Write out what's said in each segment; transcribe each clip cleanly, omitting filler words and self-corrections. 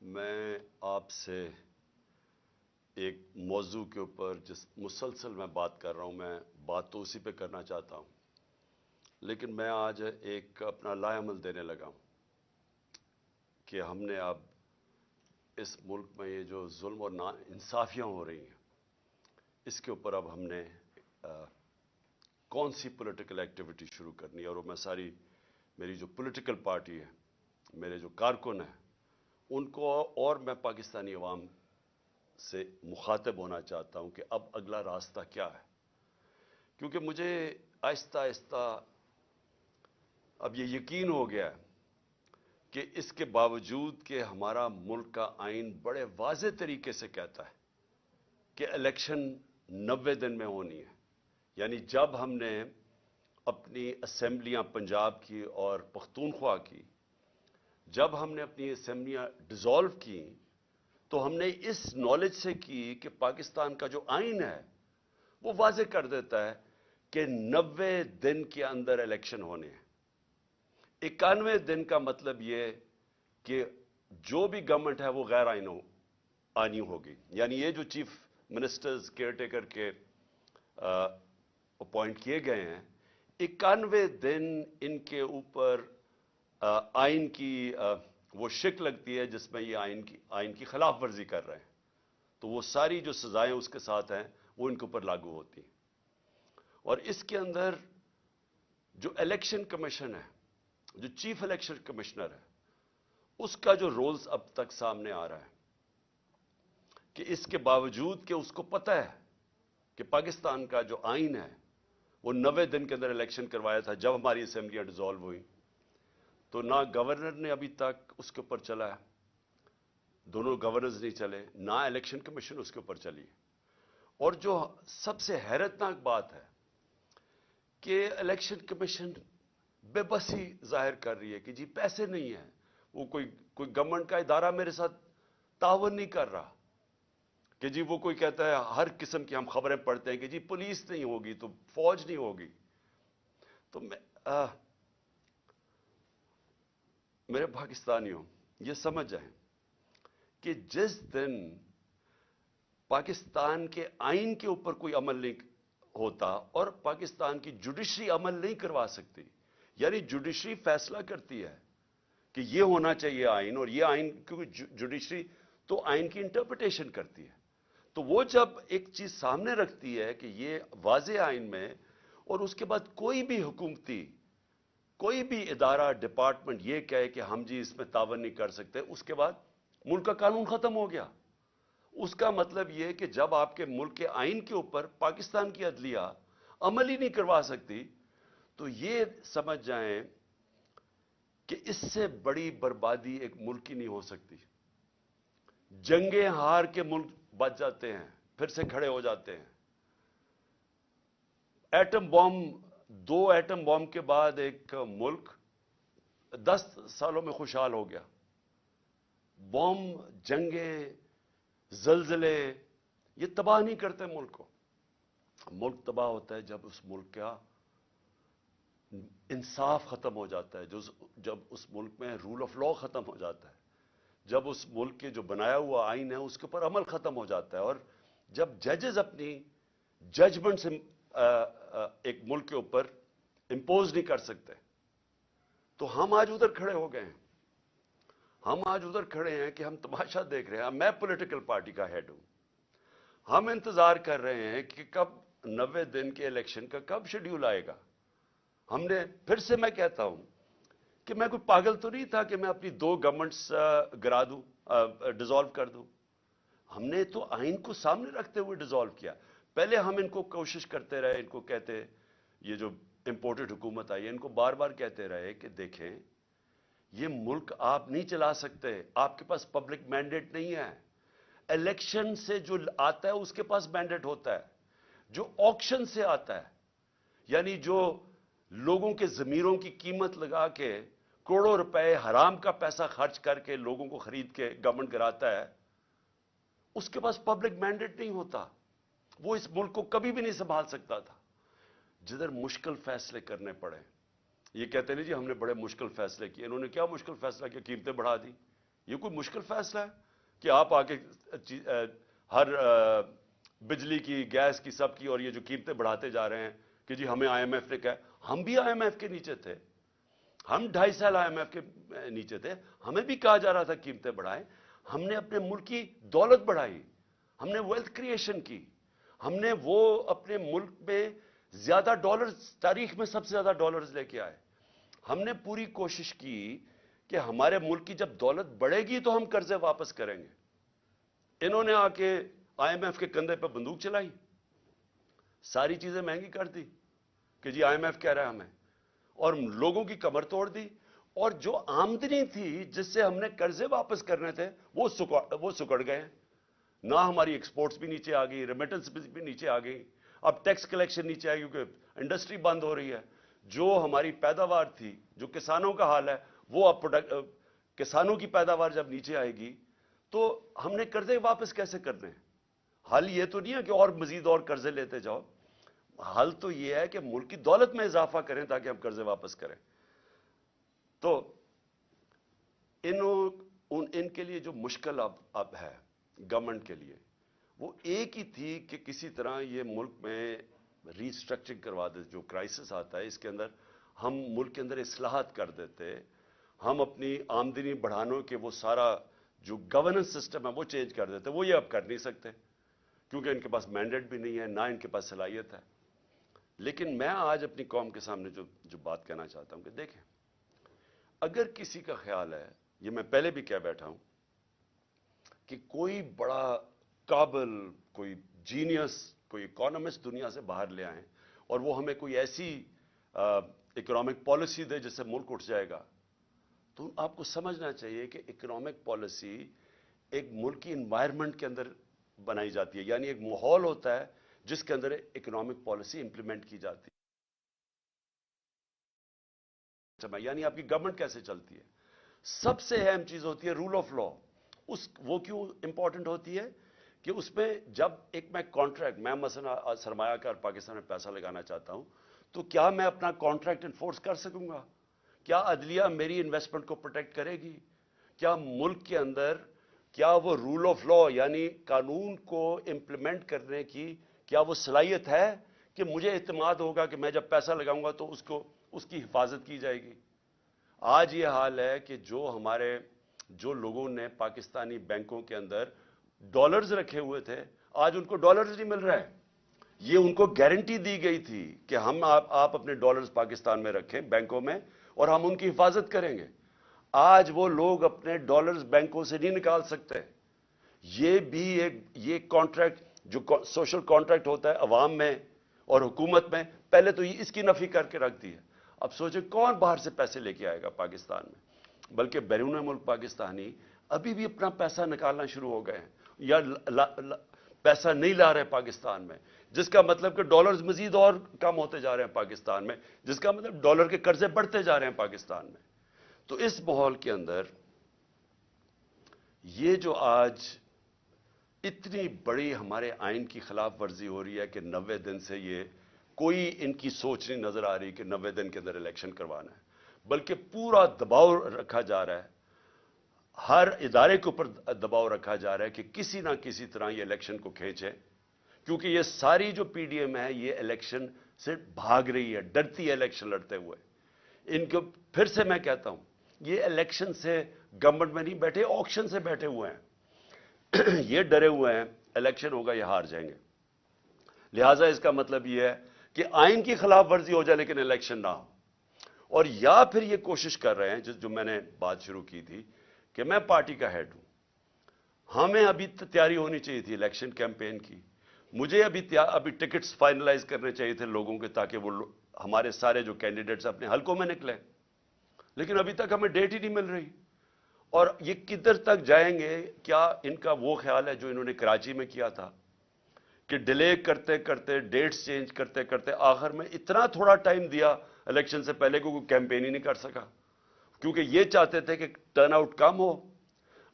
میں آپ سے ایک موضوع کے اوپر جس مسلسل میں بات کر رہا ہوں، میں بات تو اسی پہ کرنا چاہتا ہوں، لیکن میں آج ایک اپنا لائے عمل دینے لگا ہوں کہ ہم نے اب اس ملک میں یہ جو ظلم اور نا انصافیاں ہو رہی ہیں، اس کے اوپر اب ہم نے کون سی پولیٹیکل ایکٹیویٹی شروع کرنی ہے، اور وہ میں میری جو پولیٹیکل پارٹی ہے، میرے جو کارکن ہیں، ان کو اور میں پاکستانی عوام سے مخاطب ہونا چاہتا ہوں کہ اب اگلا راستہ کیا ہے، کیونکہ مجھے آہستہ آہستہ اب یہ یقین ہو گیا ہے کہ اس کے باوجود کہ ہمارا ملک کا آئین بڑے واضح طریقے سے کہتا ہے کہ الیکشن 90 دن میں ہونی ہے، یعنی جب ہم نے اپنی اسمبلیاں پنجاب کی اور پختونخوا کی، جب ہم نے اپنی اسمبلیاں ڈیزالو کی، تو ہم نے اس نالج سے کی کہ پاکستان کا جو آئین ہے وہ واضح کر دیتا ہے کہ 90 دن کے اندر الیکشن ہونے ہیں۔ 91 دن کا مطلب یہ کہ جو بھی گورنمنٹ ہے وہ غیر آئینی ہوگی، یعنی یہ جو چیف منسٹرز کیئر ٹیکر کے اپوائنٹ کیے گئے ہیں، 91 دن ان کے اوپر آئین کی وہ شک لگتی ہے جس میں یہ آئین کی خلاف ورزی کر رہے ہیں، تو وہ ساری جو سزائیں اس کے ساتھ ہیں وہ ان کے اوپر لاگو ہوتی ہیں۔ اور اس کے اندر جو الیکشن کمیشن ہے، جو چیف الیکشن کمشنر ہے، اس کا جو رولز اب تک سامنے آ رہا ہے کہ اس کے باوجود کہ اس کو پتہ ہے کہ پاکستان کا جو آئین ہے وہ 90 دن کے اندر الیکشن کروایا تھا جب ہماری اسمبلیاں ڈیزالو ہوئی، تو نہ گورنر نے ابھی تک اس کے اوپر چلا ہے، دونوں گورنرز نہیں چلے، نہ الیکشن کمیشن اس کے اوپر چلی۔ اور جو سب سے حیرتناک بات ہے کہ الیکشن کمیشن بے بسی ظاہر کر رہی ہے کہ جی پیسے نہیں ہیں، وہ کوئی گورنمنٹ کا ادارہ میرے ساتھ تعاون نہیں کر رہا، کہ جی وہ کوئی کہتا ہے ہر قسم کی ہم خبریں پڑھتے ہیں کہ جی پولیس نہیں ہوگی تو فوج نہیں ہوگی۔ تو میرے پاکستانیوں یہ سمجھ جائیں کہ جس دن پاکستان کے آئین کے اوپر کوئی عمل نہیں ہوتا اور پاکستان کی جوڈیشری عمل نہیں کروا سکتی، یعنی جوڈیشری فیصلہ کرتی ہے کہ یہ ہونا چاہیے آئین، اور یہ آئین کیونکہ جوڈیشری تو آئین کی انٹرپریٹیشن کرتی ہے، تو وہ جب ایک چیز سامنے رکھتی ہے کہ یہ واضح آئین میں، اور اس کے بعد کوئی بھی حکومتی کوئی بھی ادارہ ڈپارٹمنٹ یہ کہے کہ ہم جی اس میں تعاون نہیں کر سکتے، اس کے بعد ملک کا قانون ختم ہو گیا۔ اس کا مطلب یہ کہ جب آپ کے ملک کے آئین کے اوپر پاکستان کی عدلیہ عمل ہی نہیں کروا سکتی، تو یہ سمجھ جائیں کہ اس سے بڑی بربادی ایک ملک کی نہیں ہو سکتی۔ جنگیں ہار کے ملک بچ جاتے ہیں، پھر سے کھڑے ہو جاتے ہیں۔ ایٹم بم، 2 ایٹم بم کے بعد ایک ملک 10 سالوں میں خوشحال ہو گیا۔ بم، جنگیں، زلزلے یہ تباہ نہیں کرتے ملک کو۔ ملک تباہ ہوتا ہے جب اس ملک کا انصاف ختم ہو جاتا ہے، جب اس ملک میں رول آف لا ختم ہو جاتا ہے، جب اس ملک کے جو بنایا ہوا آئین ہے اس کے اوپر عمل ختم ہو جاتا ہے، اور جب ججز اپنی ججمنٹ سے ایک ملک کے اوپر امپوز نہیں کر سکتے، تو ہم آج ادھر کھڑے ہو گئے ہیں۔ ہم آج ادھر کھڑے ہیں کہ ہم تماشا دیکھ رہے ہیں۔ میں پولیٹیکل پارٹی کا ہیڈ ہوں، ہم انتظار کر رہے ہیں کہ کب 90 دن کے الیکشن کا کب شیڈیول آئے گا۔ ہم نے پھر سے میں کہتا ہوں کہ میں کوئی پاگل تو نہیں تھا کہ میں اپنی 2 گورنمنٹس گرا دوں، ڈیزالو کر دوں۔ ہم نے تو آئین کو سامنے رکھتے ہوئے ڈیزالو کیا۔ پہلے ہم ان کو کوشش کرتے رہے، ان کو کہتے، یہ جو امپورٹڈ حکومت آئی ہے ان کو بار بار کہتے رہے کہ دیکھیں یہ ملک آپ نہیں چلا سکتے، آپ کے پاس پبلک مینڈیٹ نہیں ہے۔ الیکشن سے جو آتا ہے اس کے پاس مینڈیٹ ہوتا ہے، جو آکشن سے آتا ہے، یعنی جو لوگوں کے ضمیروں کی قیمت لگا کے کروڑوں روپے حرام کا پیسہ خرچ کر کے لوگوں کو خرید کے گورنمنٹ کراتا ہے، اس کے پاس پبلک مینڈیٹ نہیں ہوتا، وہ اس ملک کو کبھی بھی نہیں سنبھال سکتا تھا۔ جدھر مشکل فیصلے کرنے پڑے، یہ کہتے نہیں جی ہم نے بڑے مشکل فیصلے کیے، انہوں نے کیا مشکل فیصلہ کیا؟ قیمتیں بڑھا دی، یہ کوئی مشکل فیصلہ ہے کہ آپ آ کے ہر بجلی کی، گیس کی، سب کی، اور یہ جو قیمتیں بڑھاتے جا رہے ہیں کہ جی ہمیں آئی ایم ایف نے کہا. ہم بھی آئی ایم ایف کے نیچے تھے، ہم 2.5 سال آئی ایم ایف کے نیچے تھے، ہمیں بھی کہا جا رہا تھا قیمتیں بڑھائیں. ہم نے اپنے ملک کی دولت بڑھائی، ہم نے ویلتھ کریشن کی، ہم نے وہ اپنے ملک میں زیادہ ڈالرز، تاریخ میں سب سے زیادہ ڈالرز لے کے آئے. ہم نے پوری کوشش کی کہ ہمارے ملک کی جب دولت بڑھے گی تو ہم قرضے واپس کریں گے. انہوں نے آ کے آئی ایم ایف کے کندھے پہ بندوق چلائی، ساری چیزیں مہنگی کر دی کہ جی آئی ایم ایف کہہ رہا ہے ہمیں، اور لوگوں کی کمر توڑ دی. اور جو آمدنی تھی جس سے ہم نے قرضے واپس کرنے تھے وہ سکڑ گئے ہیں. نہ ہماری ایکسپورٹس بھی نیچے آ گئی، ریمیٹنس بھی نیچے آ گئی، اب ٹیکس کلیکشن نیچے آئی کیونکہ انڈسٹری بند ہو رہی ہے. جو ہماری پیداوار تھی، جو کسانوں کا حال ہے، وہ اب کسانوں کی پیداوار جب نیچے آئے گی تو ہم نے قرضے واپس کیسے کرنے ہیں؟ حل یہ تو نہیں ہے کہ اور مزید اور قرضے لیتے جاؤ، حل تو یہ ہے کہ ملک کی دولت میں اضافہ کریں تاکہ ہم قرضے واپس کریں. تو ان کے لیے جو مشکل اب ہے گورنمنٹ کے لیے، وہ ایک ہی تھی کہ کسی طرح یہ ملک میں ری اسٹرکچرنگ کروا دے. جو کرائسس آتا ہے اس کے اندر ہم ملک کے اندر اصلاحات کر دیتے، ہم اپنی آمدنی بڑھانے کے وہ سارا جو گورننس سسٹم ہے وہ چینج کر دیتے. وہ یہ اب کر نہیں سکتے کیونکہ ان کے پاس مینڈیٹ بھی نہیں ہے، نہ ان کے پاس صلاحیت ہے. لیکن میں آج اپنی قوم کے سامنے جو بات کہنا چاہتا ہوں کہ دیکھیں، اگر کسی کا خیال ہے، یہ میں پہلے بھی کہہ بیٹھا ہوں، کہ کوئی بڑا قابل، کوئی جینیس، کوئی اکانومسٹ دنیا سے باہر لے آئیں اور وہ ہمیں کوئی ایسی اکنامک پالیسی دے جس سے ملک اٹھ جائے گا، تو آپ کو سمجھنا چاہیے کہ اکنامک پالیسی ایک ملک کی انوائرمنٹ کے اندر بنائی جاتی ہے. یعنی ایک ماحول ہوتا ہے جس کے اندر اکنامک پالیسی امپلیمنٹ کی جاتی ہے. یعنی آپ کی گورنمنٹ کیسے چلتی ہے. سب سے اہم چیز ہوتی ہے رول آف لا. وہ کیوں امپورٹنٹ ہوتی ہے کہ اس میں جب میں مثلا سرمایہ کار پاکستان میں پیسہ لگانا چاہتا ہوں تو کیا میں اپنا کانٹریکٹ انفورس کر سکوں گا؟ کیا عدلیہ میری انویسٹمنٹ کو پروٹیکٹ کرے گی؟ کیا ملک کے اندر کیا وہ رول آف لا یعنی قانون کو امپلیمنٹ کرنے کی کیا وہ صلاحیت ہے کہ مجھے اعتماد ہوگا کہ میں جب پیسہ لگاؤں گا تو اس کی حفاظت کی جائے گی؟ آج یہ حال ہے کہ جو لوگوں نے پاکستانی بینکوں کے اندر ڈالرز رکھے ہوئے تھے، آج ان کو ڈالرز نہیں مل رہے ہیں. یہ ان کو گارنٹی دی گئی تھی کہ آپ اپنے ڈالرز پاکستان میں رکھیں بینکوں میں اور ہم ان کی حفاظت کریں گے. آج وہ لوگ اپنے ڈالرز بینکوں سے نہیں نکال سکتے. یہ بھی یہ کانٹریکٹ جو سوشل کانٹریکٹ ہوتا ہے عوام میں اور حکومت میں، پہلے تو اس کی نفی کر کے رکھ دی ہے. اب سوچیں کون باہر سے پیسے لے کے آئے گا پاکستان میں؟ بلکہ بیرون ملک پاکستانی ابھی بھی اپنا پیسہ نکالنا شروع ہو گئے ہیں یا پیسہ نہیں لا رہے پاکستان میں، جس کا مطلب کہ ڈالرز مزید اور کم ہوتے جا رہے ہیں پاکستان میں، جس کا مطلب ڈالر کے قرضے بڑھتے جا رہے ہیں پاکستان میں. تو اس ماحول کے اندر یہ جو آج اتنی بڑی ہمارے آئین کی خلاف ورزی ہو رہی ہے کہ 90 دن سے یہ کوئی ان کی سوچ نہیں نظر آ رہی کہ 90 دن کے اندر الیکشن کروانا ہے، بلکہ پورا دباؤ رکھا جا رہا ہے، ہر ادارے کے اوپر دباؤ رکھا جا رہا ہے کہ کسی نہ کسی طرح یہ الیکشن کو کھینچے. کیونکہ یہ ساری جو پی ڈی ایم ہے یہ الیکشن سے بھاگ رہی ہے، ڈرتی ہے الیکشن لڑتے ہوئے. ان کو پھر سے میں کہتا ہوں، یہ الیکشن سے گورنمنٹ میں نہیں بیٹھے، آکشن سے بیٹھے ہوئے ہیں. یہ ڈرے ہوئے ہیں الیکشن ہوگا یہ ہار جائیں گے. لہٰذا اس کا مطلب یہ ہے کہ آئین کی خلاف ورزی ہو جائے لیکن الیکشن نہ ہو. اور یا پھر یہ کوشش کر رہے ہیں جو میں نے بات شروع کی تھی کہ میں پارٹی کا ہیڈ ہوں، ہمیں ابھی تیاری ہونی چاہیے تھی الیکشن کیمپین کی، مجھے ابھی ٹکٹس فائنلائز کرنے چاہیے تھے لوگوں کے تاکہ وہ ہمارے سارے جو کینڈیڈیٹس اپنے حلقوں میں نکلیں، لیکن ابھی تک ہمیں ڈیٹ ہی نہیں مل رہی. اور یہ کدھر تک جائیں گے؟ کیا ان کا وہ خیال ہے جو انہوں نے کراچی میں کیا تھا کہ ڈیلے کرتے کرتے ڈیٹس چینج کرتے کرتے آخر میں اتنا تھوڑا ٹائم دیا الیکشن سے پہلے کوئی کیمپین ہی نہیں کر سکا، کیونکہ یہ چاہتے تھے کہ ٹرن آؤٹ کم ہو.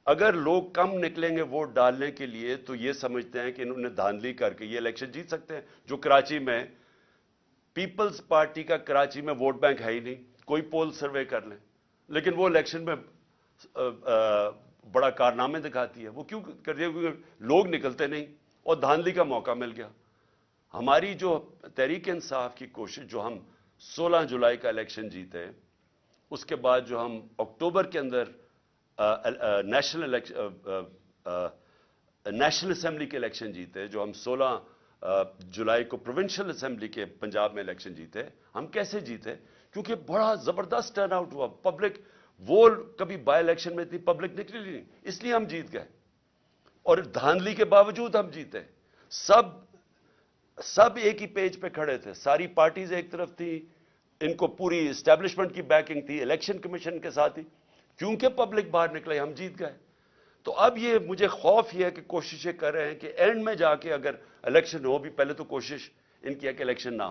اگر لوگ کم نکلیں گے ووٹ ڈالنے کے لیے تو یہ سمجھتے ہیں کہ انہوں نے دھاندلی کر کے یہ الیکشن جیت سکتے ہیں. جو کراچی میں پیپلز پارٹی کا کراچی میں ووٹ بینک ہے ہی نہیں، کوئی پول سروے کر لیں، لیکن وہ الیکشن میں بڑا کارنامے دکھاتی ہے. وہ کیوں کرتی ہے؟ کیونکہ لوگ نکلتے نہیں اور دھاندلی کا موقع مل گیا. ہماری جو تحریک انصاف کی کوشش، جو ہم 16 جولائی کا الیکشن جیتے، اس کے بعد جو ہم اکتوبر کے اندر نیشنل اسمبلی کے الیکشن جیتے، جو ہم 16 جولائی کو پروونشل اسمبلی کے پنجاب میں الیکشن جیتے، ہم کیسے جیتے؟ کیونکہ بڑا زبردست ٹرن آؤٹ ہوا. پبلک، وہ کبھی بائی الیکشن میں اتنی پبلک نکلی نہیں، اس لیے ہم جیت گئے. اور دھاندلی کے باوجود ہم جیتے. سب ایک ہی پیج پہ کھڑے تھے، ساری پارٹیز ایک طرف تھی، ان کو پوری اسٹیبلشمنٹ کی بیکنگ تھی، الیکشن کمیشن کے ساتھ ہی. کیونکہ پبلک باہر نکلے، ہم جیت گئے. تو اب یہ مجھے خوف یہ ہے کہ کوششیں کر رہے ہیں کہ اینڈ میں جا کے اگر الیکشن ہو بھی، پہلے تو کوشش ان کی ہے کہ الیکشن نہ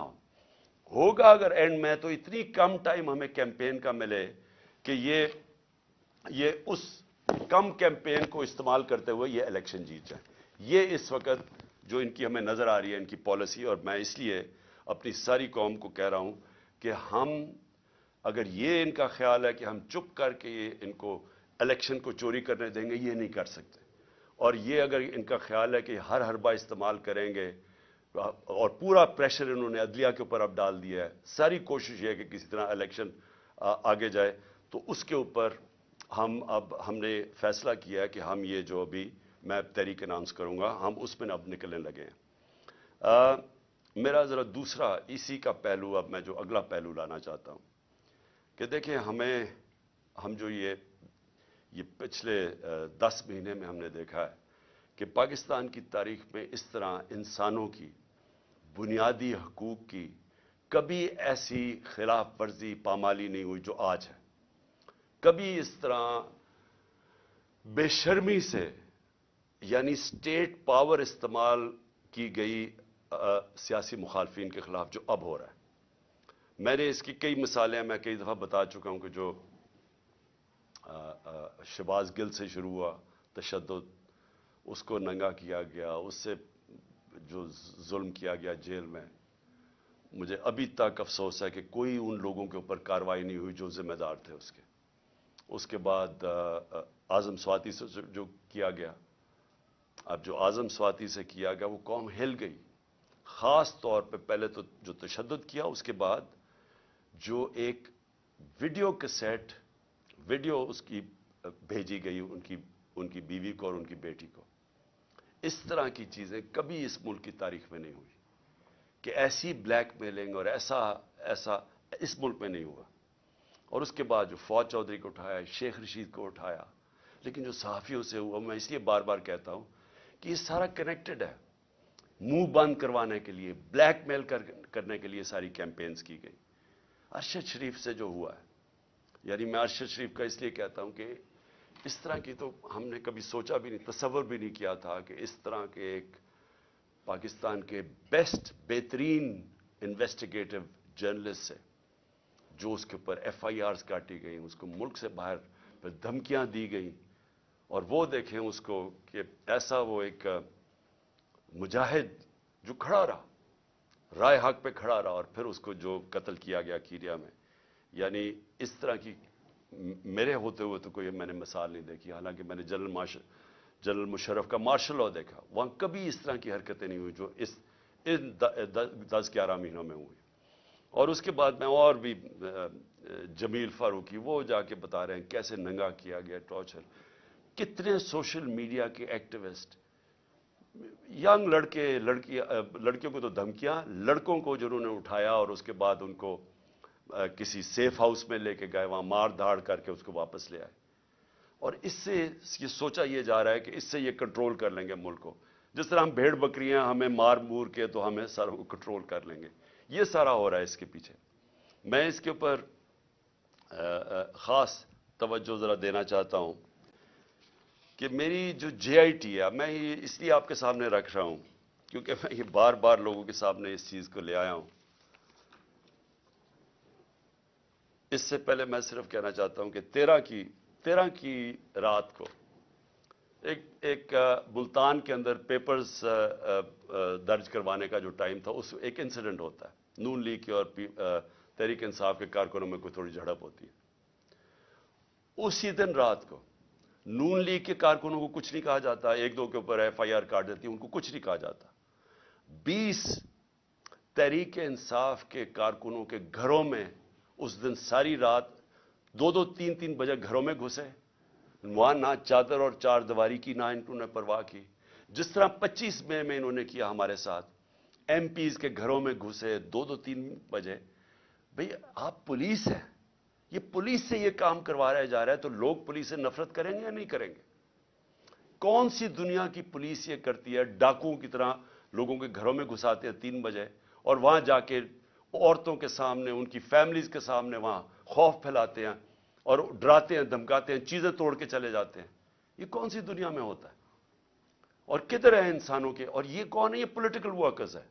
ہوگا اگر اینڈ میں، تو اتنی کم ٹائم ہمیں کیمپین کا ملے کہ یہ اس کم کیمپین کو استعمال کرتے ہوئے یہ الیکشن جیت جائیں. یہ اس وقت جو ان کی ہمیں نظر آ رہی ہے، ان کی پالیسی. اور میں اس لیے اپنی ساری قوم کو کہہ رہا ہوں کہ ہم، اگر یہ ان کا خیال ہے کہ ہم چپ کر کے ان کو الیکشن کو چوری کرنے دیں گے، یہ نہیں کر سکتے. اور یہ اگر ان کا خیال ہے کہ ہر حربہ استعمال کریں گے، اور پورا پریشر انہوں نے عدلیہ کے اوپر اب ڈال دیا ہے، ساری کوشش یہ ہے کہ کسی طرح الیکشن آگے جائے، تو اس کے اوپر ہم نے فیصلہ کیا ہے کہ ہم یہ جو ابھی میں تحریک اناؤنس کروں گا، ہم اس میں اب نکلنے لگے ہیں. میرا ذرا دوسرا اسی کا پہلو، اب میں جو اگلا پہلو لانا چاہتا ہوں کہ دیکھیں، ہم جو یہ پچھلے 10 مہینے میں ہم نے دیکھا ہے کہ پاکستان کی تاریخ میں اس طرح انسانوں کی بنیادی حقوق کی کبھی ایسی خلاف ورزی، پامالی نہیں ہوئی جو آج ہے. کبھی اس طرح بے شرمی سے، یعنی اسٹیٹ پاور استعمال کی گئی سیاسی مخالفین کے خلاف جو اب ہو رہا ہے. میں نے اس کی کئی مثالیں میں کئی دفعہ بتا چکا ہوں کہ جو شہباز گل سے شروع ہوا تشدد، اس کو ننگا کیا گیا، اس سے جو ظلم کیا گیا جیل میں، مجھے ابھی تک افسوس ہے کہ کوئی ان لوگوں کے اوپر کارروائی نہیں ہوئی جو ذمہ دار تھے اس کے. اس کے بعد اعظم سواتی سے جو کیا گیا، اب جو اعظم سواتی سے کیا گیا، وہ قوم ہل گئی. خاص طور پہ پہلے تو جو تشدد کیا، اس کے بعد جو ایک ویڈیو کیسٹ، ویڈیو اس کی بھیجی گئی ان کی بیوی کو اور ان کی بیٹی کو. اس طرح کی چیزیں کبھی اس ملک کی تاریخ میں نہیں ہوئی کہ ایسی بلیک میلنگ اور ایسا اس ملک میں نہیں ہوا. اور اس کے بعد جو فواد چودھری کو اٹھایا، شیخ رشید کو اٹھایا، لیکن جو صحافیوں سے ہوا، میں اس لیے بار بار کہتا ہوں کہ یہ سارا کنیکٹڈ ہے. منہ بند کروانے کے لیے، بلیک میل کرنے کے لیے ساری کیمپینز کی گئی. ارشد شریف سے جو ہوا ہے، یعنی میں ارشد شریف کا اس لیے کہتا ہوں کہ اس طرح کی تو ہم نے کبھی سوچا بھی نہیں، تصور بھی نہیں کیا تھا کہ اس طرح کے ایک پاکستان کے بیسٹ، بہترین انویسٹیگیٹو جرنلسٹ سے جو اس کے اوپر ایف آئی آرز کاٹی گئی، اس کو ملک سے باہر پھر دھمکیاں دی گئیں، اور وہ دیکھیں اس کو کہ ایسا وہ ایک مجاہد جو کھڑا رہا، رائے حق پہ کھڑا رہا، اور پھر اس کو جو قتل کیا گیا کیریا میں. یعنی اس طرح کی میرے ہوتے ہوئے تو کوئی میں نے مثال نہیں دیکھی. حالانکہ میں نے جنرل مشرف کا مارشل لاء دیکھا، وہاں کبھی اس طرح کی حرکتیں نہیں ہوئی جو ان 10-11 مہینوں میں ہوئی. اور اس کے بعد میں اور بھی جمیل فاروقی، وہ جا کے بتا رہے ہیں کیسے ننگا کیا گیا، ٹارچر. کتنے سوشل میڈیا کے ایکٹیوسٹ، ینگ لڑکیوں کو تو دھمکیاں، لڑکوں کو جنہوں نے اٹھایا اور اس کے بعد ان کو کسی سیف ہاؤس میں لے کے گئے، وہاں مار دھاڑ کر کے اس کو واپس لے آئے. اور اس سے یہ سوچا یہ جا رہا ہے کہ اس سے یہ کنٹرول کر لیں گے ملک کو. جس طرح ہم بھیڑ بکریاں ہمیں مار مور کے تو ہمیں سارا کو کنٹرول کر لیں گے، یہ سارا ہو رہا ہے اس کے پیچھے. میں اس کے اوپر خاص توجہ ذرا دینا چاہتا ہوں کہ میری جو جے آئی ٹی ہے، میں یہ اس لیے آپ کے سامنے رکھ رہا ہوں کیونکہ میں یہ بار بار لوگوں کے سامنے اس چیز کو لے آیا ہوں. اس سے پہلے میں صرف کہنا چاہتا ہوں کہ 13 کی رات کو ایک ملتان کے اندر پیپرز درج کروانے کا جو ٹائم تھا، اس ایک انسیڈنٹ ہوتا ہے، نون لیگ کے اور تحریک انصاف کے کارکنوں میں کوئی تھوڑی جھڑپ ہوتی ہے. اسی دن رات کو नून लीग के कारकुनों को कुछ नहीं कहा जाता, एक दो के ऊपर एफआईआर काट देती है, उनको कुछ नहीं कहा जाता। 20 तहरीक इंसाफ के कारकुनों के घरों में उस दिन सारी रात 2-2, 3-3 बजे घरों में घुसे, वहां ना चादर और चार दीवारी की ना इन्होंने परवाह की। जिस तरह 25 मई में इन्होंने किया हमारे साथ, एमपीज के घरों में घुसे 2-2, 3 बजे। भाई आप पुलिस हैं, ये पुलिस से ये काम करवाया जा रहा है, तो लोग पुलिस से नफरत करेंगे या नहीं करेंगे? कौन सी दुनिया की पुलिस ये करती है? डाकुओं की तरह लोगों के घरों में घुसाते हैं 3 बजे और वहां जाके औरतों के सामने, उनकी फैमिलीज के सामने वहां खौफ फैलाते हैं और डराते हैं, धमकाते हैं, चीजें तोड़ के चले जाते हैं। ये कौन सी दुनिया में होता है? और किधर है इंसानों के? और ये कौन है? ये पॉलिटिकल वर्कर्स है।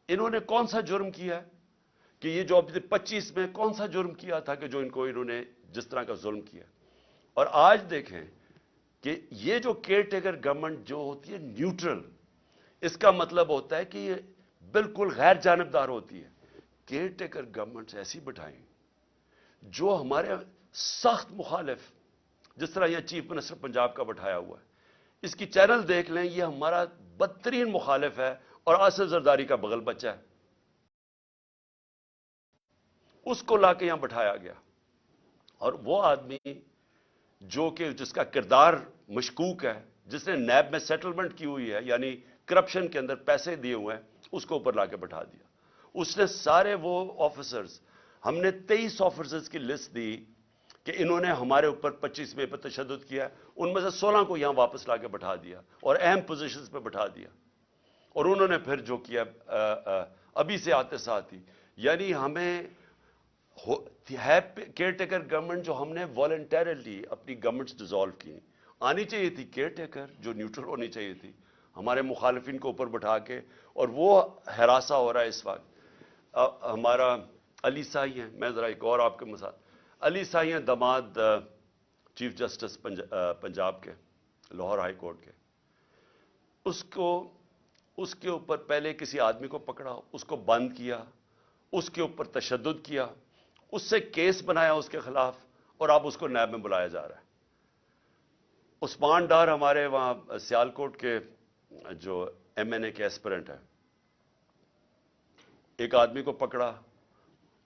इन्होंने कौन सा जुर्म किया है कि ये जो 25 में कौन सा जुर्म किया था कि जो इन्होंने जिस तरह का जुल्म किया? और आज देखें कि ये जो केयर टेकर गवर्नमेंट जो होती है न्यूट्रल, इसका मतलब होता है कि ये बिल्कुल गैर जानिबदार होती है। केयर टेकर गवर्नमेंट ऐसी बिठाएं जो हमारे सख्त मुखालिफ, जिस तरह यह चीफ मिनिस्टर पंजाब का बैठाया हुआ है, इसकी चैनल देख लें, यह हमारा बदतरीन मुखालिफ है और आसिफ जरदारी का बगल बच्चा है। उसको लाके यहां बैठाया गया और वो आदमी जो कि जिसका किरदार मशकूक है, जिसने नैब में सेटलमेंट की हुई है, यानी करप्शन के अंदर पैसे दिए हुए हैं, उसको ऊपर लाके बैठा दिया। उसने सारे वो ऑफिसर्स, हमने 23 ऑफिसर्स की लिस्ट दी कि इन्होंने हमारे ऊपर 25 मई पर तशद्दुद किया, उनमें से 16 को यहां वापस लाके बैठा दिया और अहम पोजीशंस पे बैठा दिया। और उन्होंने फिर जो किया अभी से आते साथ ही, यानी हमें है केयर टेकर गवर्नमेंट जो हमने वॉलंटरली अपनी गवर्नमेंट्स डिसॉल्व की। आनी चाहिए थी केयर टेकर जो न्यूट्रल होनी चाहिए थी, हमारे मुखालिफिन को ऊपर बैठा के, और वो हरासा हो रहा है इस वक्त। हमारा अली साई है, मैं जरा एक और आपके मसाल, अली साई हैं दामाद चीफ जस्टिस पंजाब के, लाहौर हाई कोर्ट के। उसके ऊपर पहले किसी आदमी को पकड़ा, उसको बंद किया, उसके ऊपर तशद्दुद किया, उससे केस बनाया उसके खिलाफ, और अब उसको नैब में बुलाया जा रहा है। उस्मान डार हमारे वहां सियालकोट के जो एमएनए के एस्पिरेंट है, एक आदमी को पकड़ा,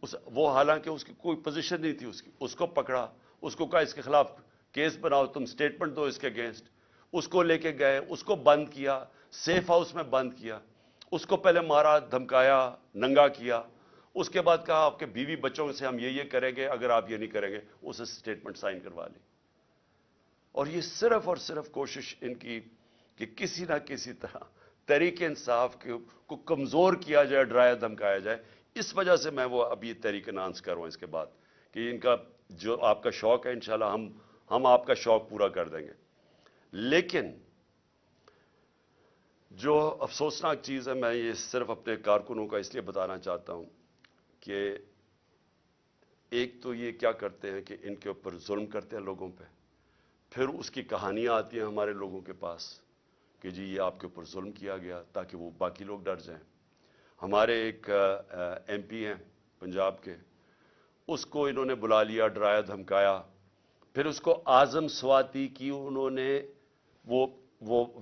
वो हालांकि उसकी कोई पोजीशन नहीं थी, उसको पकड़ा, उसको कहा इसके खिलाफ केस बनाओ, तुम स्टेटमेंट दो इसके अगेंस्ट। उसको लेके गए, उसको बंद किया, सेफ हाउस में बंद किया, उसको पहले मारा, धमकाया, नंगा किया, उसके बाद कहा आपके बीवी बच्चों से हम ये करेंगे, अगर आप ये नहीं करेंगे, उसे स्टेटमेंट साइन करवा ली। और ये सिर्फ और सिर्फ कोशिश इनकी कि किसी ना किसी तरह तहरीक इंसाफ को कमजोर किया जाए, डराया धमकाया जाए। इस वजह से मैं वो अभी तहरीक अनाउंस कर रहा हूं इसके बाद कि इनका जो आपका शौक है, इंशाल्लाह हम आपका शौक पूरा कर देंगे। लेकिन जो अफसोसनाक चीज है, मैं ये सिर्फ अपने कारकुनों का इसलिए बताना चाहता हूं कि एक तो ये क्या करते हैं कि इनके ऊपर जुल्म करते हैं लोगों पे, फिर उसकी कहानियां आती हैं हमारे लोगों के पास कि जी ये आपके ऊपर जुल्म किया गया, ताकि वो बाकी लोग डर जाएं। हमारे एक एमपी हैं पंजाब के, उसको इन्होंने बुला लिया, डराया धमकाया, फिर उसको आजम स्वाति की उन्होंने वो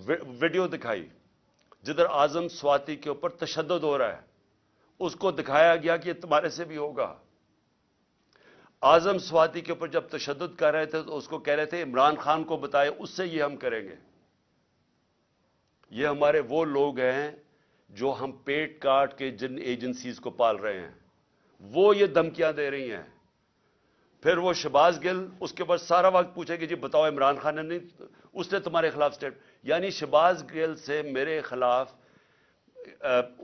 वीडियो दिखाई जिधर आजम स्वाति के ऊपर तशद्दुद हो रहा है। उसको दिखाया गया कि तुम्हारे से भी होगा। आजम स्वाति के ऊपर जब तशद्दुद कर रहे थे तो उसको कह रहे थे इमरान खान को बताए, उससे ये हम करेंगे। ये हमारे वो लोग हैं जो हम पेट काट के जिन एजेंसीज को पाल रहे हैं, वो ये धमकियां दे रही हैं। फिर वो शहबाज गिल उसके बाद सारा वक्त पूछेगी जी बताओ इमरान खान ने नहीं, उसने तुम्हारे खिलाफ स्टेट, यानी शहबाज गिल से मेरे खिलाफ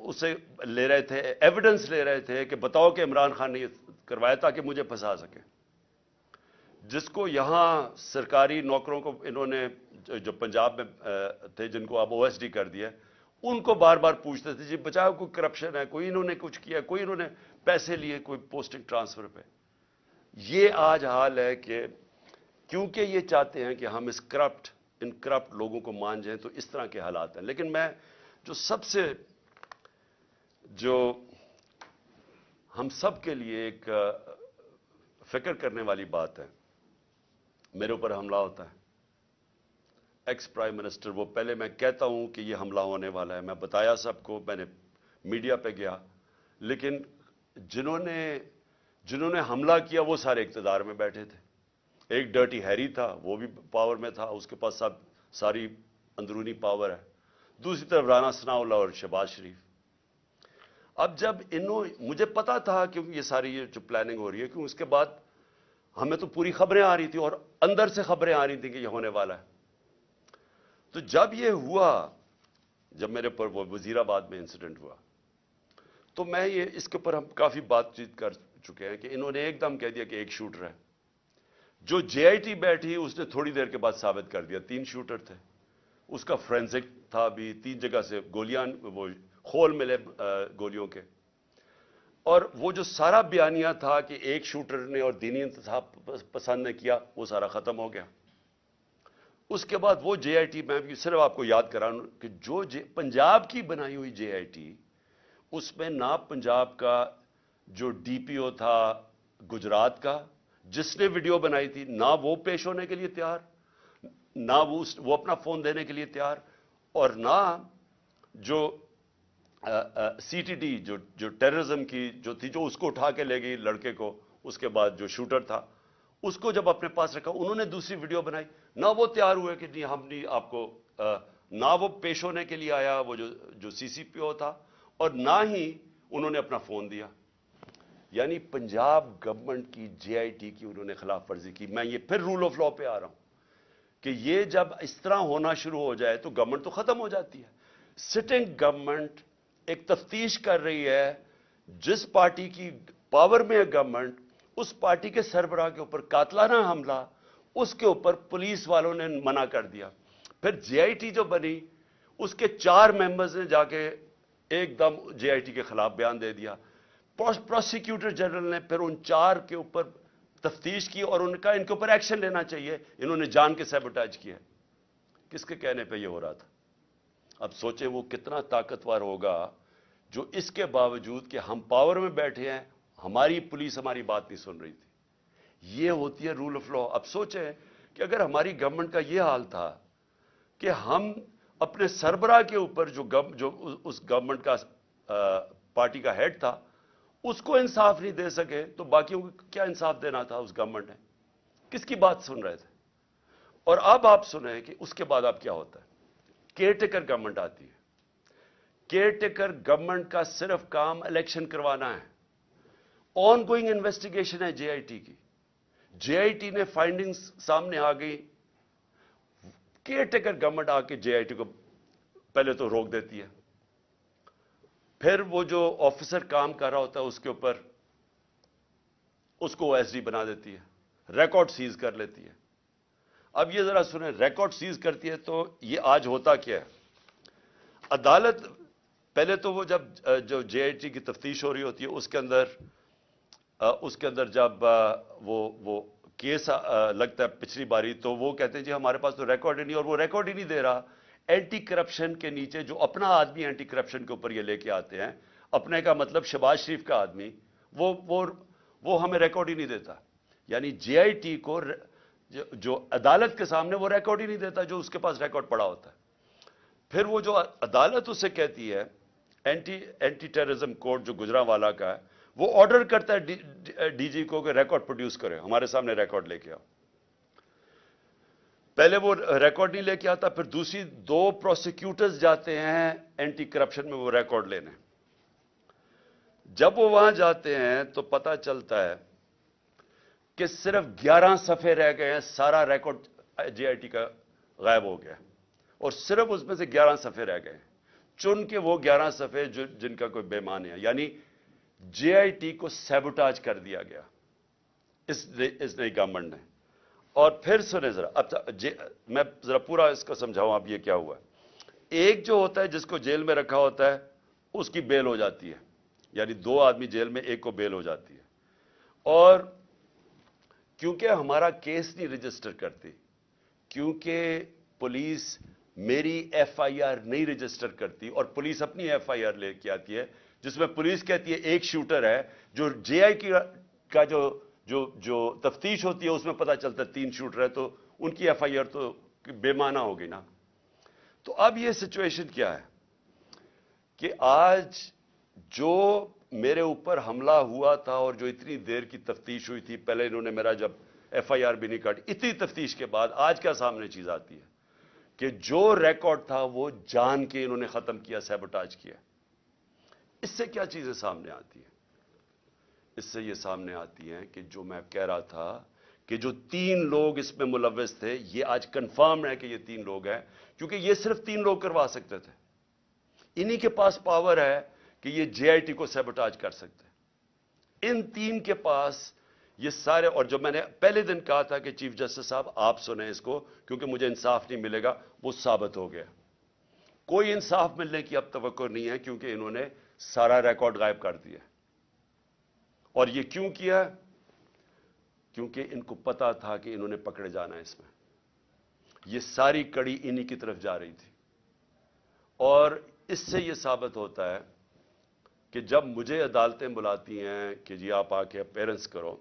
उसे ले रहे थे, एविडेंस ले रहे थे कि बताओ कि इमरान खान ने करवाया ताकि मुझे फंसा सके। जिसको यहां सरकारी नौकरों को इन्होंने जो पंजाब में थे, जिनको अब ओएसडी कर दिया, उनको बार बार पूछते थे जी बचाओ, कोई करप्शन है, कोई इन्होंने कुछ किया, कोई इन्होंने पैसे लिए, कोई पोस्टिंग ट्रांसफर पे। ये आज हाल है कि क्योंकि ये चाहते हैं कि हम इन करप्ट लोगों को मान जाएं, तो इस तरह के हालात हैं। लेकिन मैं जो सबसे जो हम सब के लिए एक फिक्र करने वाली बात है, मेरे ऊपर हमला होता है, एक्स प्राइम मिनिस्टर, वो पहले मैं कहता हूं कि ये हमला होने वाला है, मैं बताया सबको, मैंने मीडिया पे गया, लेकिन जिन्होंने हमला किया वो सारे इख्तिदार में बैठे थे। एक डर्टी हैरी था, वो भी पावर में था, उसके पास सब सारी अंदरूनी पावर है। दूसरी तरफ राना सनाउल्लाह और शहबाज शरीफ। अब जब मुझे पता था कि ये सारी जो प्लानिंग हो रही है, क्योंकि उसके बाद हमें तो पूरी खबरें आ रही थी और अंदर से खबरें आ रही थी कि ये होने वाला है। तो जब ये हुआ, जब मेरे पर वो वजीराबाद में इंसिडेंट हुआ, तो मैं इसके ऊपर हम काफी बातचीत कर चुके हैं कि इन्होंने एकदम कह दिया कि एक शूटर है। जो जेआईटी बैठी उसने थोड़ी देर के बाद साबित कर दिया 3 शूटर थे। उसका फोरेंसिक था भी, 3 जगह से गोलियां, वो खोल मिले गोलियों के। और वो जो सारा बयानिया था कि एक शूटर ने और दीनी इंतसाब पसंद ने किया, वो सारा खत्म हो गया। उसके बाद वो जेआईटी, मैं भी सिर्फ आपको याद कराऊं कि जो पंजाब की बनाई हुई जेआईटी, उसमें ना पंजाब का जो डीपीओ था गुजरात का, जिसने वीडियो बनाई थी, ना वो पेश होने के लिए तैयार, ना वो अपना फोन देने के लिए तैयार, और ना जो सीटीडी जो टेररिज्म की जो थी, जो उसको उठा के ले गई लड़के को, उसके बाद जो शूटर था उसको जब अपने पास रखा, उन्होंने दूसरी वीडियो बनाई, ना वो तैयार हुए कि नहीं हम नहीं आपको, ना वो पेश होने के लिए आया वो जो सीसीपीओ था, और ना ही उन्होंने अपना फोन दिया। यानी पंजाब गवर्नमेंट की जेआईटी की उन्होंने खिलाफ वर्जी की। मैं ये फिर रूल ऑफ लॉ पे आ रहा हूं कि ये जब इस तरह होना शुरू हो जाए तो गवर्नमेंट तो खत्म हो जाती है। सिटिंग गवर्नमेंट एक तफ्तीश कर रही है, जिस पार्टी की पावर में है गवर्नमेंट, उस पार्टी के सरबराह के ऊपर कातलाना हमला, उसके ऊपर पुलिस वालों ने मना कर दिया। फिर जेआईटी जो बनी, उसके 4 मेंबर्स ने जाके एकदम जेआईटी के खिलाफ बयान दे दिया। प्रोसिक्यूटर जनरल ने फिर उन 4 के ऊपर तफ्तीश की और उनका इनके ऊपर एक्शन लेना चाहिए, इन्होंने जान के सैबोटाज किया। किसके कहने पे ये हो रहा था? अब सोचें वो कितना ताकतवर होगा जो इसके बावजूद कि हम पावर में बैठे हैं, हमारी पुलिस हमारी बात नहीं सुन रही थी। ये होती है रूल ऑफ लॉ। अब सोचें कि अगर हमारी गवर्नमेंट का ये हाल था कि हम अपने सरबराह के ऊपर जो उस गवर्नमेंट का पार्टी का हेड था, उसको इंसाफ नहीं दे सके, तो बाकियों को क्या इंसाफ देना था उस गवर्नमेंट ने? किसकी बात सुन रहे थे? और अब आप सुने कि उसके बाद अब क्या होता है। केयरटेकर गवर्नमेंट आती है। केयरटेकर गवर्नमेंट का सिर्फ काम इलेक्शन करवाना है। ऑन गोइंग इन्वेस्टिगेशन है जेआईटी की। जेआईटी ने फाइंडिंग्स सामने आ गई, केयरटेकर गवर्नमेंट आके जेआईटी को पहले तो रोक देती है, फिर वो जो ऑफिसर काम कर रहा होता है उसके ऊपर उसको ओएसडी बना देती है, रिकॉर्ड सीज कर लेती है। अब ये जरा सुने, रिकॉर्ड सीज करती है तो ये आज होता क्या है? अदालत पहले तो वो जब जो जेआईटी की तफ्तीश हो रही होती है उसके अंदर जब वो केस लगता है पिछली बारी, तो वो कहते हैं जी हमारे पास तो रिकॉर्ड ही नहीं, और वो रिकॉर्ड ही नहीं दे रहा। एंटी करप्शन के नीचे जो अपना आदमी एंटी करप्शन के ऊपर ये लेके आते हैं, अपने का मतलब शहबाज शरीफ का आदमी, वो हमें रिकॉर्ड ही नहीं देता। यानी जेआईटी को जो अदालत के सामने वो रिकॉर्ड ही नहीं देता जो उसके पास रिकॉर्ड पड़ा होता है। फिर वो जो अदालत उसे कहती है, एंटी टेररिज्म कोर्ट जो गुजरांवाला का है, वो ऑर्डर करता है डीजी को कि रिकॉर्ड प्रोड्यूस करे, हमारे सामने रिकॉर्ड लेके आओ। पहले वो रिकॉर्ड नहीं लेके आता, फिर दूसरी 2 प्रोसिक्यूटर्स जाते हैं एंटी करप्शन में वो रिकॉर्ड लेने। जब वो वहां जाते हैं तो पता चलता है कि सिर्फ 11 सफ़े रह गए हैं, सारा रिकॉर्ड जेआईटी का गायब हो गया, और सिर्फ उसमें से 11 सफ़े रह गए, चुन के वो 11 सफ़े जिनका कोई बेमान है। यानी जेआईटी को सैबोटाज कर दिया गया इस नई गवर्नमेंट ने। और फिर सुने जरा, अब मैं जरा पूरा इसको समझाऊं आप ये क्या हुआ। एक जो होता है जिसको जेल में रखा होता है उसकी बेल हो जाती है, यानी 2 आदमी जेल में, एक को बेल हो जाती है। और क्योंकि हमारा केस नहीं रजिस्टर करती, क्योंकि पुलिस मेरी एफआईआर नहीं रजिस्टर करती, और पुलिस अपनी एफआईआर लेके आती है जिसमें पुलिस कहती है एक शूटर है, जो जेआईटी का जो तफ्तीश होती है उसमें पता चलता है 3 शूटर है, तो उनकी एफआईआर तो बेमाना हो गई ना। तो अब ये सिचुएशन क्या है कि आज जो मेरे ऊपर हमला हुआ था और जो इतनी देर की तफ्तीश हुई थी, पहले इन्होंने मेरा जब FIR भी नहीं काटी, इतनी तफ्तीश के बाद आज क्या सामने चीज आती है कि जो रिकॉर्ड था वो जान के इन्होंने खत्म किया, सैबोटाज किया। इससे क्या चीजें सामने आती हैं? इससे ये सामने आती हैं कि जो मैं कह रहा था कि जो 3 लोग इसमें मुलव्वस थे, ये आज कंफर्म है कि ये 3 लोग हैं, क्योंकि ये सिर्फ 3 लोग करवा सकते थे। इन्हीं के पास पावर है कि ये JIT को सैबोटाज कर सकते हैं। इन 3 के पास ये सारे, और जो मैंने पहले दिन कहा था कि चीफ जस्टिस साहब आप सुने इसको क्योंकि मुझे इंसाफ नहीं मिलेगा, वो साबित हो गया। कोई इंसाफ मिलने की अब तवक्को नहीं है क्योंकि इन्होंने सारा रिकॉर्ड गायब कर दिया। और ये क्यों किया? क्योंकि इनको पता था कि इन्होंने पकड़े जाना है इसमें। ये सारी कड़ी इन्हीं की तरफ जा रही थी। और इससे यह साबित होता है कि जब मुझे अदालतें बुलाती हैं कि जी आप आके अपीयरेंस करो,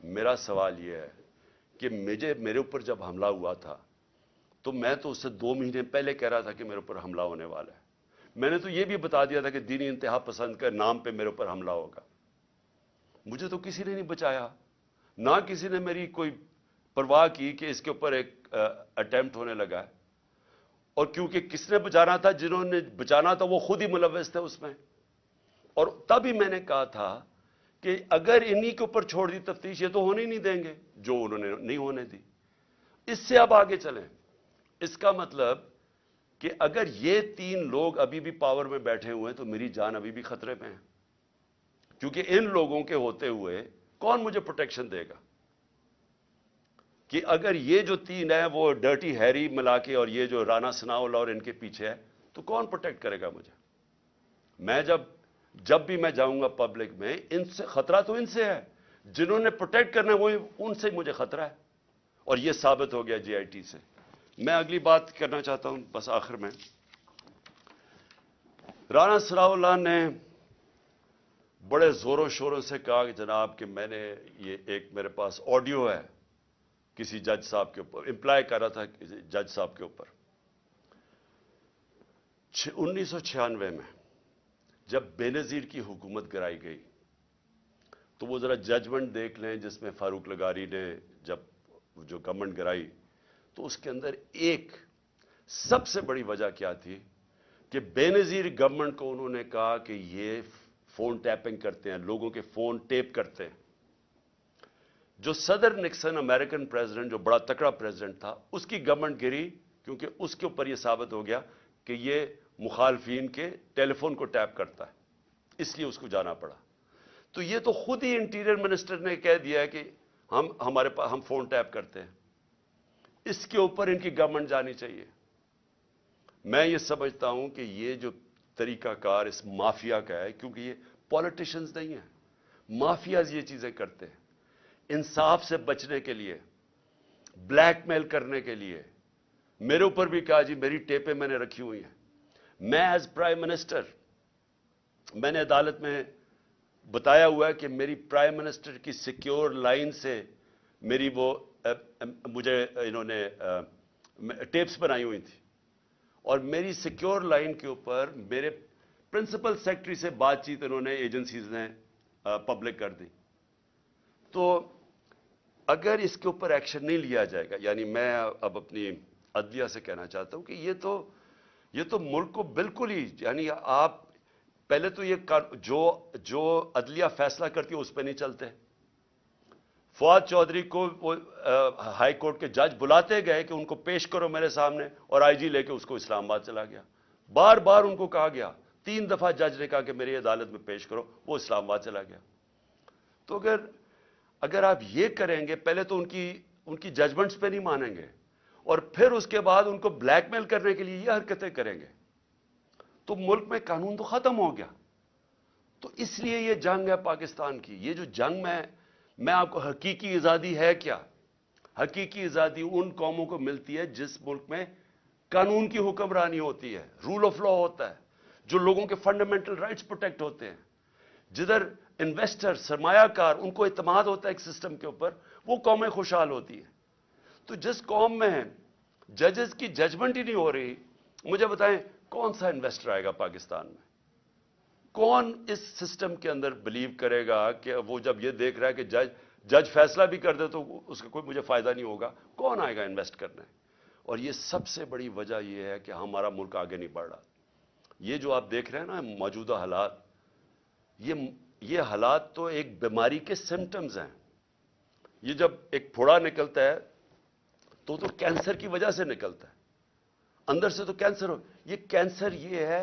मेरा सवाल यह है कि मेरे ऊपर जब हमला हुआ था तो मैं तो उससे 2 महीने पहले कह रहा था कि मेरे ऊपर हमला होने वाला है। मैंने तो यह भी बता दिया था कि दीनी इंतहा पसंद के नाम पे मेरे ऊपर हमला होगा। मुझे तो किसी ने नहीं बचाया, ना किसी ने मेरी कोई परवाह की कि इसके ऊपर एक अटेम्प्ट होने लगा है। और क्योंकि किसने बचाना था, जिन्होंने बचाना था वो खुद ही मुलव्वस थे उसमें। और तभी मैंने कहा था कि अगर इन्हीं के ऊपर छोड़ दी तफ्तीश, ये तो होने ही नहीं देंगे, जो उन्होंने नहीं होने दी। इससे अब आगे चलें। इसका मतलब कि अगर ये 3 लोग अभी भी पावर में बैठे हुए हैं तो मेरी जान अभी भी खतरे में है, क्योंकि इन लोगों के होते हुए कौन मुझे प्रोटेक्शन देगा? कि अगर ये जो 3 है वो डर्टी हैरी मिला के और ये जो राणा सनाउल्लाह और इनके पीछे है, तो कौन प्रोटेक्ट करेगा मुझे? मैं जब भी मैं जाऊंगा पब्लिक में, इनसे खतरा तो इनसे है, जिन्होंने प्रोटेक्ट करना है वो उनसे मुझे खतरा है। और ये साबित हो गया JIT से। मैं अगली बात करना चाहता हूं बस आखिर में। राणा सनाउल्लाह ने बड़े जोरों शोरों से कहा कि जनाब कि मैंने ये एक मेरे पास ऑडियो है किसी जज साहब के ऊपर, इंप्लाई कर रहा था जज साहब के ऊपर। 1996 में जब बेनजीर की हुकूमत गिराई गई, तो वो जरा जजमेंट देख लें जिसमें फारूक लगारी ने जब जो गवर्नमेंट गिराई, तो उसके अंदर एक सबसे बड़ी वजह क्या थी कि बेनजीर गवर्नमेंट को उन्होंने कहा कि ये फोन टैपिंग करते हैं, लोगों के फोन टेप करते हैं। जो सदर निक्सन अमेरिकन प्रेसिडेंट, जो बड़ा तकड़ा प्रेसिडेंट था, उसकी गवर्नमेंट गिरी क्योंकि उसके ऊपर यह साबित हो गया कि यह मुखालफिन के टेलीफोन को टैप करता है, इसलिए उसको जाना पड़ा। तो यह तो खुद ही इंटीरियर मिनिस्टर ने कह दिया कि हम फोन टैप करते हैं। इसके ऊपर इनकी गवर्नमेंट जानी चाहिए। मैं ये समझता हूं कि ये जो तरीकाकार इस माफिया का है, क्योंकि ये पॉलिटिशियंस नहीं है, माफियाज ये चीजें करते हैं इंसाफ से बचने के लिए, ब्लैकमेल करने के लिए। मेरे ऊपर भी कहा जी मेरी टेपें मैंने रखी हुई हैं। मैं एज प्राइम मिनिस्टर, मैंने अदालत में बताया हुआ है कि मेरी प्राइम मिनिस्टर की सिक्योर लाइन से मेरी वो मुझे इन्होंने टेप्स बनाई हुई थी, और मेरी सिक्योर लाइन के ऊपर मेरे प्रिंसिपल सेक्रेटरी से बातचीत इन्होंने एजेंसीज ने पब्लिक कर दी। तो अगर इसके ऊपर एक्शन नहीं लिया जाएगा, यानी मैं अब अपनी अदलिया से कहना चाहता हूं कि ये तो मुल्क को बिल्कुल ही, यानी आप पहले तो ये जो अदलिया फैसला करती है उस पर नहीं चलते। फवाद चौधरी को वो हाई कोर्ट के जज बुलाते गए कि उनको पेश करो मेरे सामने, और IG लेके उसको इस्लामाबाद चला गया। बार बार उनको कहा गया, 3 दफा जज ने कहा कि मेरी अदालत में पेश करो, वो इस्लामाबाद चला गया। तो अगर आप ये करेंगे, पहले तो उनकी जजमेंट्स पे नहीं मानेंगे और फिर उसके बाद उनको ब्लैकमेल करने के लिए ये हरकतें करेंगे, तो मुल्क में कानून तो खत्म हो गया। तो इसलिए ये जंग है पाकिस्तान की। ये जो जंग में मैं आपको, हकीकी आजादी है क्या? हकीकी आजादी उन कौमों को मिलती है जिस मुल्क में कानून की हुक्मरानी होती है, रूल ऑफ लॉ होता है, जो लोगों के फंडामेंटल राइट्स प्रोटेक्ट होते हैं, जिधर इन्वेस्टर, सरमायाकार, उनको इत्मीनान होता है एक सिस्टम के ऊपर, वो कौमें खुशहाल होती है। तो जिस कौम में जजेस की जजमेंट ही नहीं हो रही। मुझे बताएं कौन सा इन्वेस्टर आएगा पाकिस्तान में? कौन इस सिस्टम के अंदर बिलीव करेगा कि वो जब ये देख रहा है कि जज फैसला भी कर दे तो उसका कोई मुझे फायदा नहीं होगा? कौन आएगा इन्वेस्ट करने? और ये सबसे बड़ी वजह यह है कि हमारा मुल्क आगे नहीं बढ़ रहा। ये जो आप देख रहे हैं ना मौजूदा हालात, ये हालात तो एक बीमारी के सिम्टम्स हैं। ये जब एक फोड़ा निकलता है तो कैंसर की वजह से निकलता है, अंदर से तो कैंसर हो। ये कैंसर ये है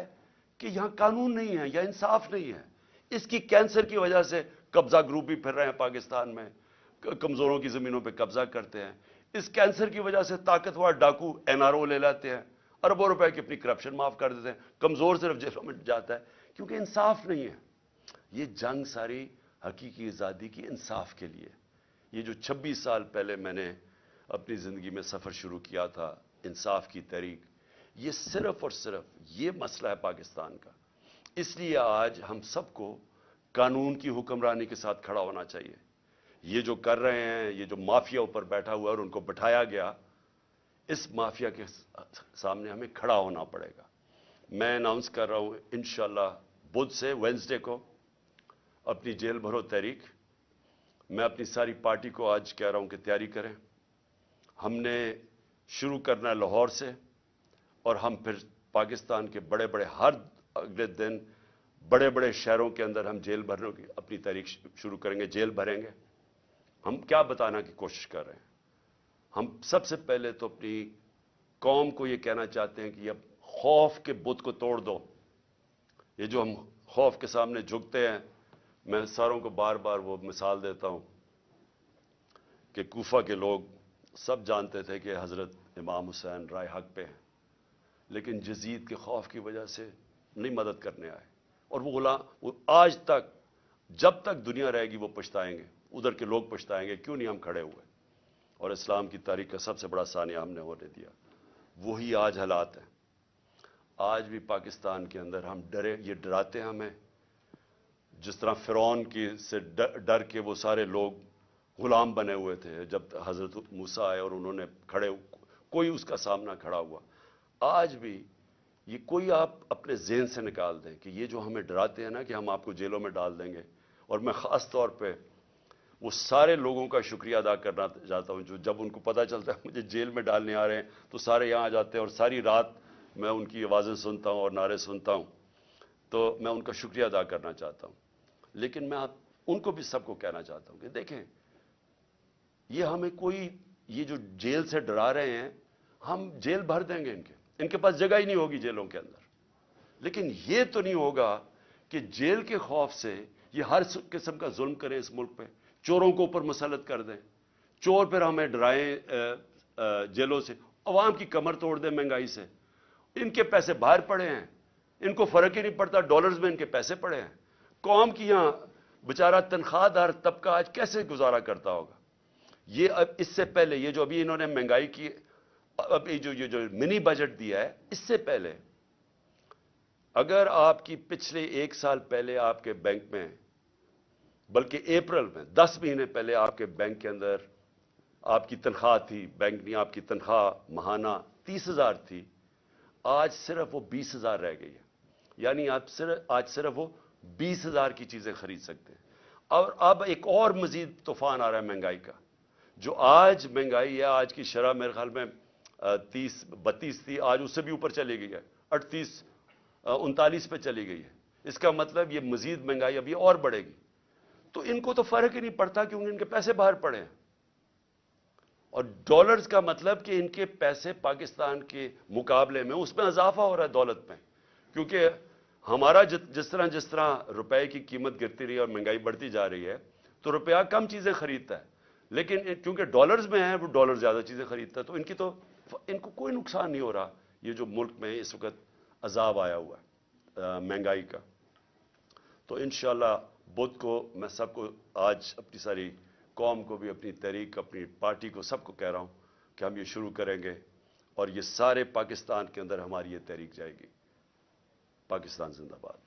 कि यहां कानून नहीं है या इंसाफ नहीं है। इसकी कैंसर की वजह से कब्जा ग्रुप भी फिर रहे हैं पाकिस्तान में, कमजोरों की जमीनों पे कब्जा करते हैं। इस कैंसर की वजह से ताकतवर डाकू एनआरओ ले लाते हैं, अरबों रुपए की अपनी करप्शन माफ कर देते हैं, कमजोर सिर्फ जेलों में जाता है क्योंकि इंसाफ नहीं है। ये जंग सारी हकीकी आजादी की इंसाफ के लिए। ये जो 26 साल पहले मैंने अपनी जिंदगी में सफर शुरू किया था, इंसाफ की तहरीक, ये सिर्फ और सिर्फ ये मसला है पाकिस्तान का। इसलिए आज हम सबको कानून की हुक्मरानी के साथ खड़ा होना चाहिए। ये जो कर रहे हैं, ये जो माफिया ऊपर बैठा हुआ है और उनको बिठाया गया, इस माफिया के सामने हमें खड़ा होना पड़ेगा। मैं अनाउंस कर रहा हूं इंशाल्लाह बुध से वेडनेसडे को अपनी जेल भरो तहरीक। मैं अपनी सारी पार्टी को आज कह रहा हूं कि तैयारी करें। हमने शुरू करना है लाहौर से और हम फिर पाकिस्तान के बड़े बड़े हर अगले दिन बड़े बड़े शहरों के अंदर हम जेल भरने की अपनी तारीख शुरू करेंगे, जेल भरेंगे। हम क्या बताना की कोशिश कर रहे हैं? हम सबसे पहले तो अपनी कौम को यह कहना चाहते हैं कि अब खौफ के बुत को तोड़ दो। ये जो हम खौफ के सामने झुकते हैं, मैं सारों को बार बार वो मिसाल देता हूं कि कूफा के लोग सब जानते थे कि हजरत इमाम हुसैन राय हक पे हैं, लेकिन यजीद के खौफ की वजह से नहीं मदद करने आए। और वो आज तक, जब तक दुनिया रहेगी वो पछताएंगे, उधर के लोग पछताएंगे क्यों नहीं हम खड़े हुए। और इस्लाम की तारीख का सबसे बड़ा सानिया हमने होने दिया। वही आज हालात हैं। आज भी पाकिस्तान के अंदर हम डरे, ये डराते हैं हमें। जिस तरह फिरौन की से डर के वो सारे लोग गुलाम बने हुए थे जब हजरत मूसा आए और उन्होंने कोई उसका सामना खड़ा हुआ। आज भी ये कोई आप अपने ज़हन से निकाल दें कि ये जो हमें डराते हैं ना कि हम आपको जेलों में डाल देंगे। और मैं ख़ास तौर पे वो सारे लोगों का शुक्रिया अदा करना चाहता हूं जो जब उनको पता चलता है मुझे जेल में डालने आ रहे हैं तो सारे यहाँ आ जाते हैं और सारी रात मैं उनकी आवाज़ें सुनता हूं और नारे सुनता हूं। तो मैं उनका शुक्रिया अदा करना चाहता हूं। लेकिन मैं उनको भी सबको कहना चाहता हूं कि देखें, ये हमें कोई, ये जो जेल से डरा रहे हैं, हम जेल भर देंगे, इनके पास जगह ही नहीं होगी जेलों के अंदर। लेकिन ये तो नहीं होगा कि जेल के खौफ से ये हर किस्म का जुल्म करें इस मुल्क पे, चोरों को ऊपर मुसल्लत कर दें, चोर फिर हमें डराएं जेलों से, अवाम की कमर तोड़ दें महंगाई से। इनके पैसे बाहर पड़े हैं, इनको फर्क ही नहीं पड़ता, डॉलर्स में इनके पैसे पड़े हैं। कौम की यहां बेचारा तनख्वाहदार तबका आज कैसे गुजारा करता होगा? ये अब इससे पहले ये जो अभी इन्होंने महंगाई की, अब ये जो मिनी बजट दिया है, इससे पहले अगर आपकी पिछले 1 साल पहले आपके बैंक में, बल्कि अप्रैल में 10 महीने पहले आपके बैंक के अंदर आपकी तनख्वाह थी, बैंक नहीं, आपकी तनख्वाह महाना 30,000 थी, आज सिर्फ वो 20,000 रह गई है। यानी आप आज सिर्फ वो 20,000 की चीजें खरीद सकते हैं। और अब एक और मजीद तूफान आ रहा है महंगाई का। जो आज महंगाई है, आज की शरह मेरे ख्याल में 30-32 थी, आज उससे भी ऊपर चली गई है, 38-39 पे चली गई है। इसका मतलब ये मजीद महंगाई अभी और बढ़ेगी। तो इनको तो फर्क ही नहीं पड़ता क्योंकि इनके पैसे बाहर पड़े हैं। और डॉलर्स का मतलब कि इनके पैसे पाकिस्तान के मुकाबले में उसमें इजाफा हो रहा है दौलत में, क्योंकि हमारा जिस तरह रुपए की कीमत गिरती रही और महंगाई बढ़ती जा रही है तो रुपया कम चीजें खरीदता है, लेकिन क्योंकि डॉलर्स में है वो डॉलर ज्यादा चीजें खरीदता है। तो इनको कोई नुकसान नहीं हो रहा। ये जो मुल्क में इस वक्त अजाब आया हुआ है महंगाई का। तो इंशाल्लाह बुध को मैं सबको, आज अपनी सारी कौम को भी, अपनी तहरीक, अपनी पार्टी को, सबको कह रहा हूं कि हम ये शुरू करेंगे और ये सारे पाकिस्तान के अंदर हमारी ये तहरीक जाएगी। पाकिस्तान जिंदाबाद।